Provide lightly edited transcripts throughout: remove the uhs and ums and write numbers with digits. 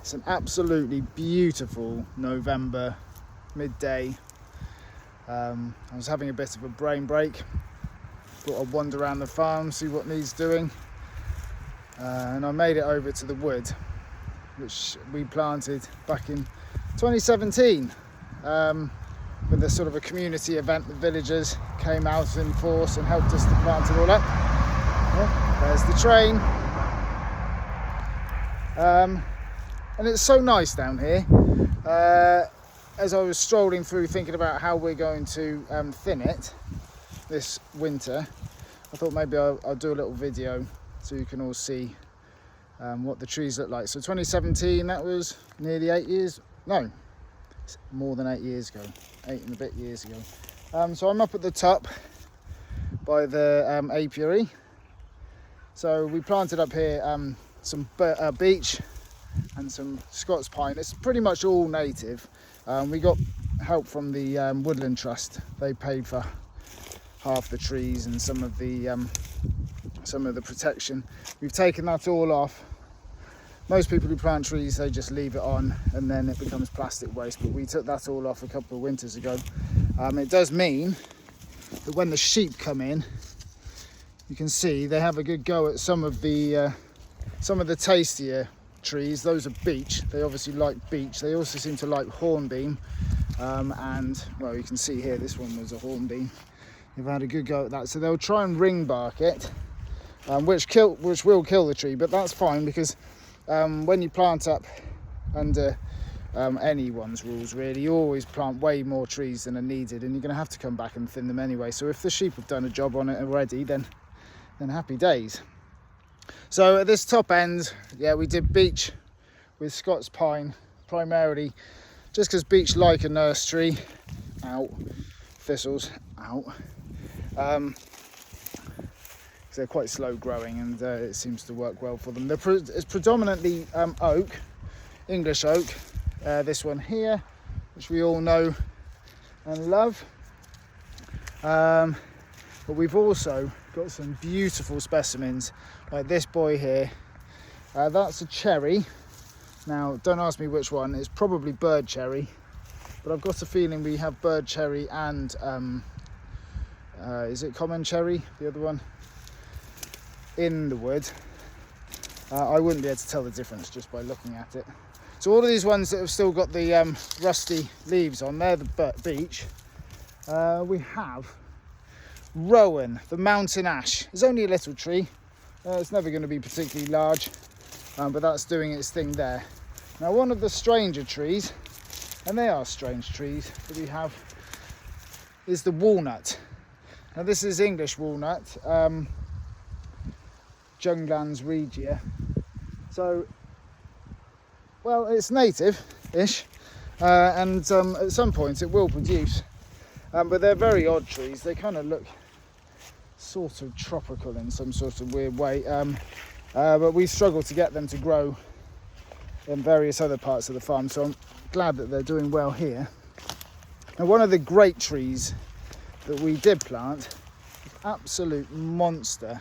It's an absolutely beautiful November midday. I was having a bit of a brain break. Thought I'd wander around the farm, see what needs doing. And I made it over to the wood, which we planted back in 2017. With a sort of a community event. The villagers came out in force and helped us to plant it all up. Oh, there's the train. And it's so nice down here. As I was strolling through thinking about how we're going to thin it this winter, I thought maybe I'll do a little video so you can all see what the trees look like. So 2017, that was nearly 8 years, no, more than 8 years ago, 8 and a bit years ago. So I'm up at the top by the apiary. So we planted up here some beech and some Scots pine. It's pretty much all native. We got help from the Woodland Trust. They paid for half the trees and some of the protection. We've taken that all off. Most people who plant trees, they just leave it on and then it becomes plastic waste, but we took that all off a couple of winters ago. It does mean that when the sheep come in, you can see they have a good go at some of the tastier trees. Those are beech. They obviously like beech. They also seem to like hornbeam, and well, you can see here this one was a hornbeam. They've had a good go at that, so they'll try and ring bark it, which will kill the tree, but that's fine because when you plant up under anyone's rules really, you always plant way more trees than are needed, and you're going to have to come back and thin them anyway. So if the sheep have done a job on it already, then happy days. So at this top end, yeah, we did beech with Scots pine primarily just because beech like a nurse tree. Out. Thistles. Out. They're quite slow growing, and it seems to work well for them. It's predominantly oak, English oak, this one here, which we all know and love. But we've also got some beautiful specimens like this boy here. That's a cherry. Now, don't ask me which one. It's probably bird cherry, but I've got a feeling we have bird cherry and is it common cherry, the other one, in the wood. I wouldn't be able to tell the difference just by looking at it. So all of these ones that have still got the rusty leaves on, they're the beech. We have rowan, the mountain ash. It's only a little tree. It's never going to be particularly large, but that's doing its thing there. Now, one of the stranger trees, and they are strange trees that we have, is the walnut. Now this is English walnut, Junglands regia. So, well, it's native-ish, and at some point it will produce, but they're very odd trees. They kind of look sort of tropical in some sort of weird way, but we struggle to get them to grow in various other parts of the farm, so I'm glad that they're doing well here. Now, one of the great trees that we did plant, absolute monster.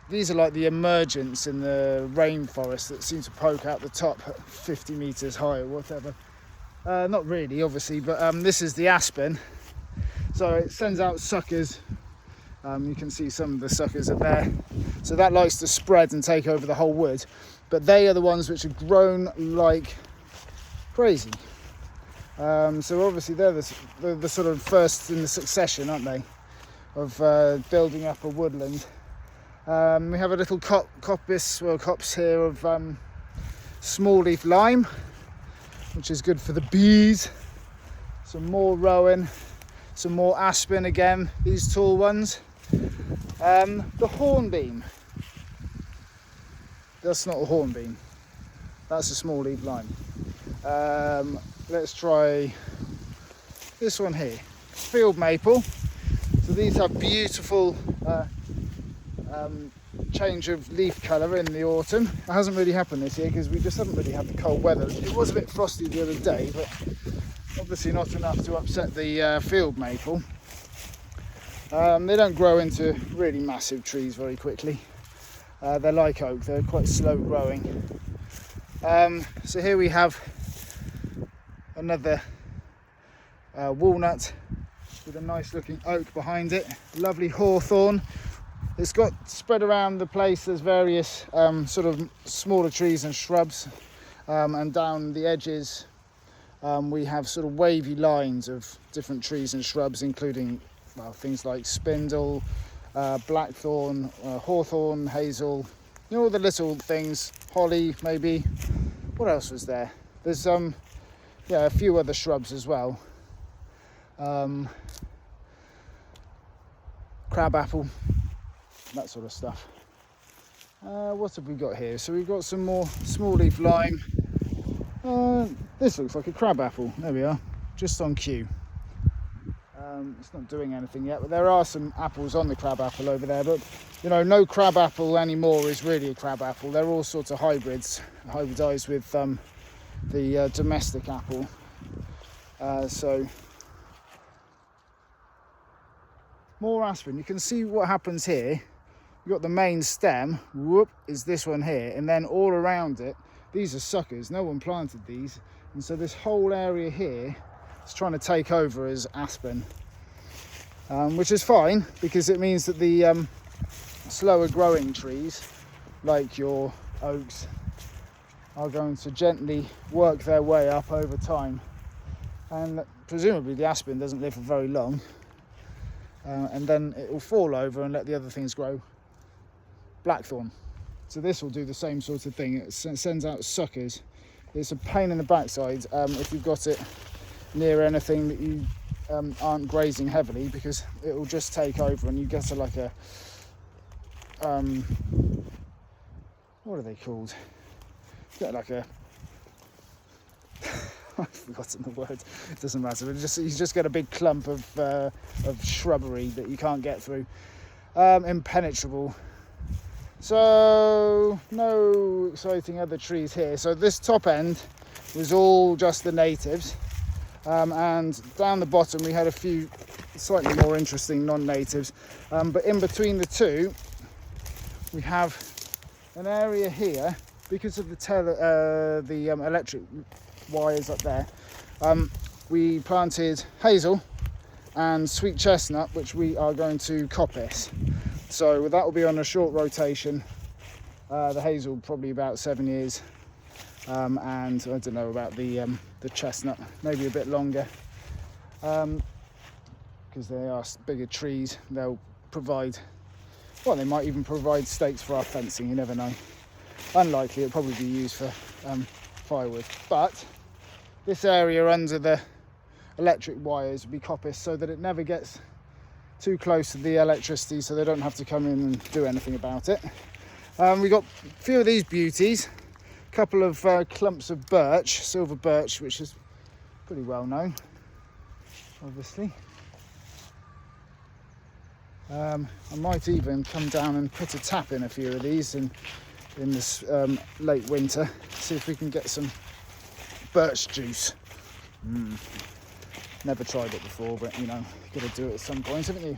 These are like the emergents in the rainforest that seem to poke out the top at 50 meters high or whatever. Not really, obviously, but this is the aspen. So it sends out suckers. You can see some of the suckers are there. So that likes to spread and take over the whole wood. But they are the ones which have grown like crazy. So obviously they're the sort of first in the succession, aren't they, of building up a woodland. We have a little copse here of small leaf lime, which is good for the bees. Some more rowan, some more aspen again, these tall ones. The hornbeam. That's not a hornbeam, that's a small leaf lime. Let's try this one here, field maple. So these have beautiful change of leaf colour in the autumn. It hasn't really happened this year because we just haven't really had the cold weather. It was a bit frosty the other day, but obviously not enough to upset the field maple. They don't grow into really massive trees very quickly. They're like oak, they're quite slow growing. So here we have another walnut with a nice looking oak behind it. Lovely hawthorn. It's got spread around the place. There's various sort of smaller trees and shrubs, and down the edges we have sort of wavy lines of different trees and shrubs, including things like spindle, blackthorn, hawthorn, hazel, all the little things, holly maybe. What else was there? There's a few other shrubs as well. Crabapple, that sort of stuff. What have we got here? So we've got some more small leaf lime. This looks like a crabapple. There we are, just on cue. It's not doing anything yet, but there are some apples on the crabapple over there. But no crabapple anymore is really a crabapple. They're all sorts of hybrids, hybridized with the domestic apple. So more aspirin. You can see what happens here. You've got the main stem, is this one here, and then all around it, these are suckers. No one planted these, and so this whole area here is trying to take over as aspen, which is fine because it means that the slower growing trees, like your oaks, are going to gently work their way up over time, and presumably the aspen doesn't live for very long, and then it will fall over and let the other things grow. Blackthorn. So this will do the same sort of thing. It sends out suckers. It's a pain in the backside if you've got it near anything that you aren't grazing heavily, because it will just take over and you get what are they called? You get like a I've forgotten the word. It doesn't matter. But you just get a big clump of shrubbery that you can't get through. Impenetrable. So no exciting other trees here. So this top end was all just the natives, and down the bottom we had a few slightly more interesting non-natives, but in between the two we have an area here, because of the electric wires up there. We planted hazel and sweet chestnut, which we are going to coppice. So that will be on a short rotation. The hazel probably about 7 years, and I don't know about the chestnut, maybe a bit longer, because they are bigger trees. They'll provide, they might even provide stakes for our fencing. You never know. Unlikely. It'll probably be used for firewood. But this area under the electric wires will be coppiced so that it never gets too close to the electricity, so they don't have to come in and do anything about it. We got a few of these beauties, a couple of clumps of birch, silver birch, which is pretty well known, obviously. I might even come down and put a tap in a few of these in this late winter, see if we can get some birch juice. Never tried it before, but you've got to do it at some point, haven't you?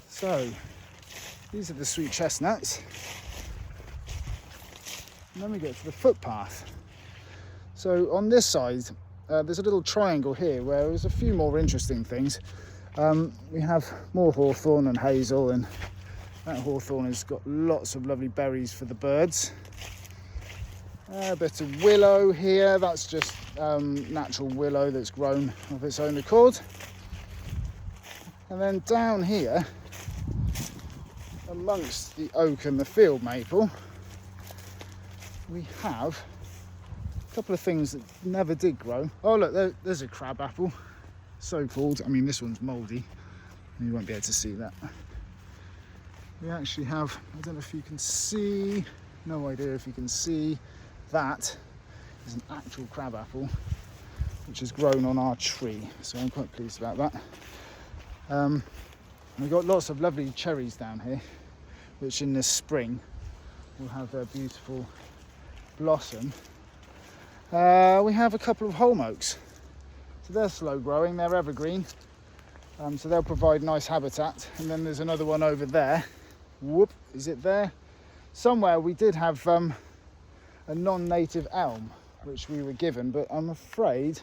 So these are the sweet chestnuts, and then we get to the footpath. So on this side there's a little triangle here where there's a few more interesting things. We have more hawthorn and hazel, and that hawthorn has got lots of lovely berries for the birds. A bit of willow here, that's just natural willow that's grown of its own accord. And then down here, amongst the oak and the field maple, we have a couple of things that never did grow. Oh look, there's a crab apple, so called. I mean, this one's mouldy, you won't be able to see that. We actually have, I don't know if you can see, no idea if you can see, that is an actual crab apple which has grown on our tree, so I'm quite pleased about that. We've got lots of lovely cherries down here, which in the spring will have their beautiful blossom. We have a couple of holm oaks, so they're slow growing, they're evergreen, so they'll provide nice habitat. And then there's another one over there. Whoop, is it there? somewhere we did have a non-native elm which we were given, but I'm afraid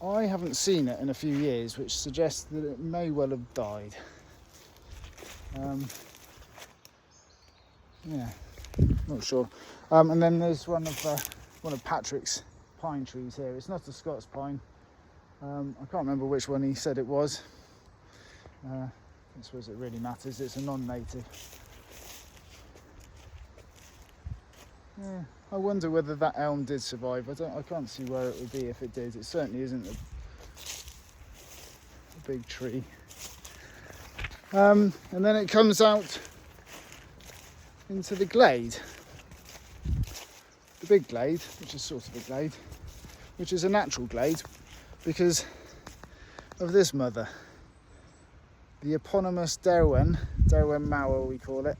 I haven't seen it in a few years, which suggests that it may well have died. Yeah, not sure. And then there's one of Patrick's pine trees here. It's not a Scots pine. I can't remember which one he said it was. I suppose it really matters. It's a non-native. Yeah, I wonder whether that elm did survive. I can't see where it would be if it did. It certainly isn't a big tree. And then it comes out into the glade. The big glade, which is sort of a glade, which is a natural glade because of this mother. The eponymous Derwen Mawr we call it.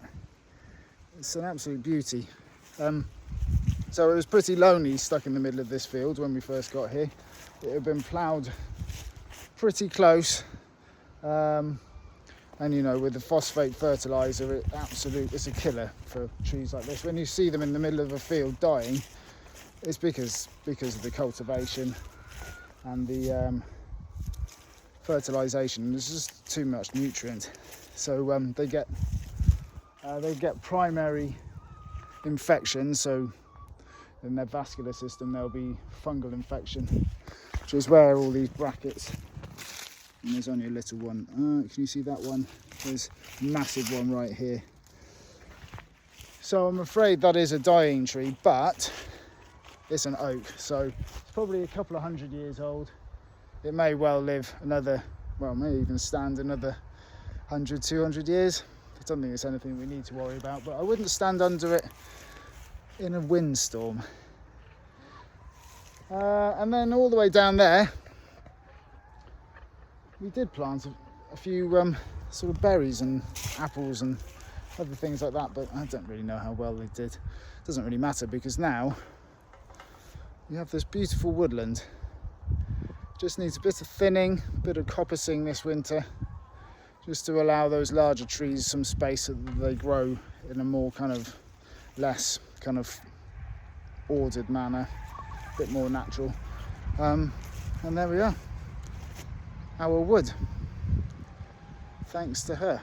It's an absolute beauty. So it was pretty lonely stuck in the middle of this field when we first got here. It had been ploughed pretty close, and you know, with the phosphate fertiliser, it's a killer for trees like this. When you see them in the middle of a field dying, it's because of the cultivation and the fertilisation. There's just too much nutrient, so they get primary infection. So in their vascular system there'll be fungal infection, which is where all these brackets, and there's only a little one. Can you see that one? There's a massive one right here. So I'm afraid that is a dying tree, but it's an oak, so it's probably a couple of 100 years old. It may well live another, well, may even stand another 100, 200 years. I don't think it's anything we need to worry about, but I wouldn't stand under it in a windstorm. And then all the way down there, we did plant a few sort of berries and apples and other things like that, but I don't really know how well they did. It doesn't really matter because now we have this beautiful woodland. Just needs a bit of thinning, a bit of coppicing this winter, just to allow those larger trees some space so that they grow in a more kind of less kind of ordered manner, a bit more natural. And there we are, our wood, thanks to her.